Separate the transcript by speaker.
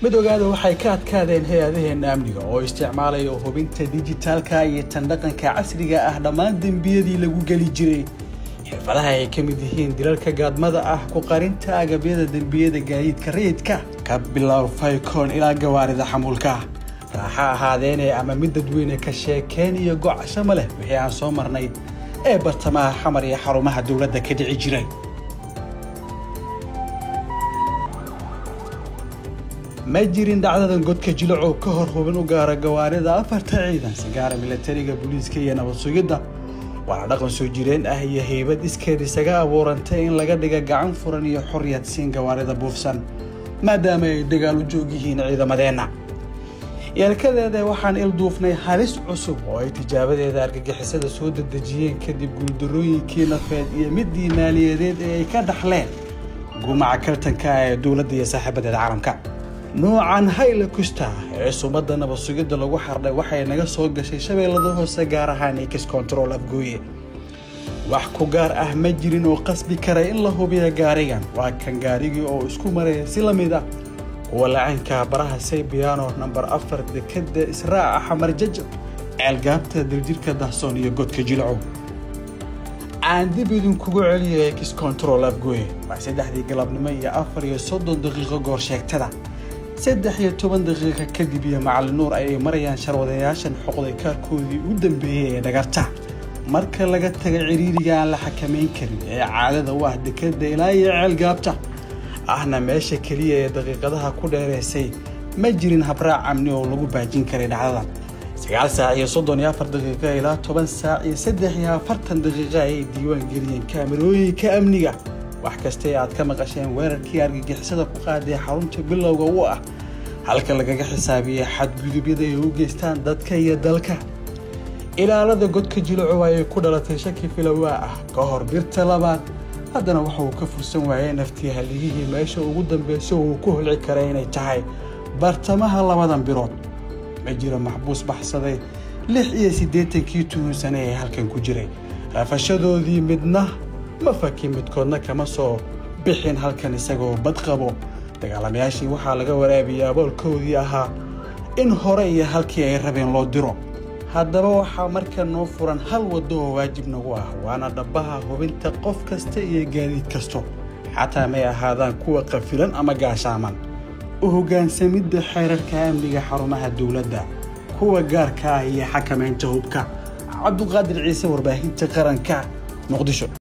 Speaker 1: midoogaada waxay ka adkaadeen hay'adaheena amniga oo isticmaalaya hubinta dijitaalka iyo tandaqanka casriga ah dhammaan dambiyadii lagu gali jiray xirfadaha ay ka mid yihiin dilalka gaadmada ah ku qarinta agabyada dambiyada gaadiidka rayidka ka bilow faykoon ilaa gawaarida xamuulka raaxa ahaadeen ama mid dadweyne ka sheekeen iyo gocashamo leh wixii aan soo marnay ee bartamaha xamar iyo xarumaha dawladda ka dhici jiray ما جرين دعدة قد كجلعوا كهر هو بنو جارة جوارده أفرتعيدا سجارة ملترية بوليسكية نبصيجدا وعلى رقم سجيرين أهي هيبة إسكاري سجا ورنتين لقد جعان فرني حرية سين جوارده بوفسن ما دام يدقالوا جوجيين عيدا مدينة يعني كذا ده وحن الضوفنا حارس عصب ويتجاوز ذلك حسد سود الدجين كذب قدروي كينا فاد يمدي مالية ذي كذا حلال جمع كرتن كا دولة دي صاحبة العالم كا نوعاً هاي لكوستا عصوبة نبصيجدا لو حرنا وحي نجسوق شيء شبه لضوه سجارة هانيكس كنترول أفجوية وحكو جار مجرين وقصبي كرا إلا هو بيها جاريان وكان جاريجي أو إسكو مري سلامي ده ولا عن كابرها سيبيانو نمبر أفر كده إسراء حمر جج الجابت دلجير كده صوني يقود كجلعو عندي بدون كوجو عليه كيس كنترول أفجوية مع سيد حدي قلب نمية أفر يصد دقيقة قرشك تدا 13 دقيقة كدبية مع النور أي مريان شرودياشن حقوقي كاركودي ودنبيه دقرتا marka laga taga ciriiriga aan la xakameyn karin ee caadada waahda ka deelay cilgaabta ahna meesha kaliya ee daqiiqadaha ku dheereysay ma jirin habraac amni oo lagu baajin karay dhacdada 9 saac iyo 34 daqiiqo ilaa 10 saac iyo 43 daqiiqo ay diiwaan geliyeen kaamirooyinka amniga wax kasta aad ka maqasheen weerarkii argagixisada ku qaaday xarunta bilowga u ah halka laga xisaabiyo xadgudubyada ay u geystaan dadka iyo dalka ilaalada godka jilco ay ku dhalatay shaki filawaa ah ka hor birta labaad haddana waxa uu ka fursan waayay naftii haligii meesha ugu dambeysay oo ku hulci karay inay tahay bartamaha labadan birood ma jiro maxbuus baxsaday 86 tuusan ee halkan ku jiray rafashadoodii midna ma fakin midkoodna kama soo bixin halkan isagoo bad qabo dagaalamayaashii waxa laga waraabiyaa abalkoodii ahaa in hore iyo halkii ay rabeen loo diro haddaba waxa marka noo furan hal wado oo waajib nagu ah waana dhabaha hubinta qof kasta iyo gaadiid kasto xataa may ahaadaan kuwa qafilan ama gaashaaman u hoggaansamida xeerarka amniga xarumaha dawladda kuwa gaarka ah iyo xakameynta hubka Cabduqaadir Ciise warbaahinta qaranka Muqdisho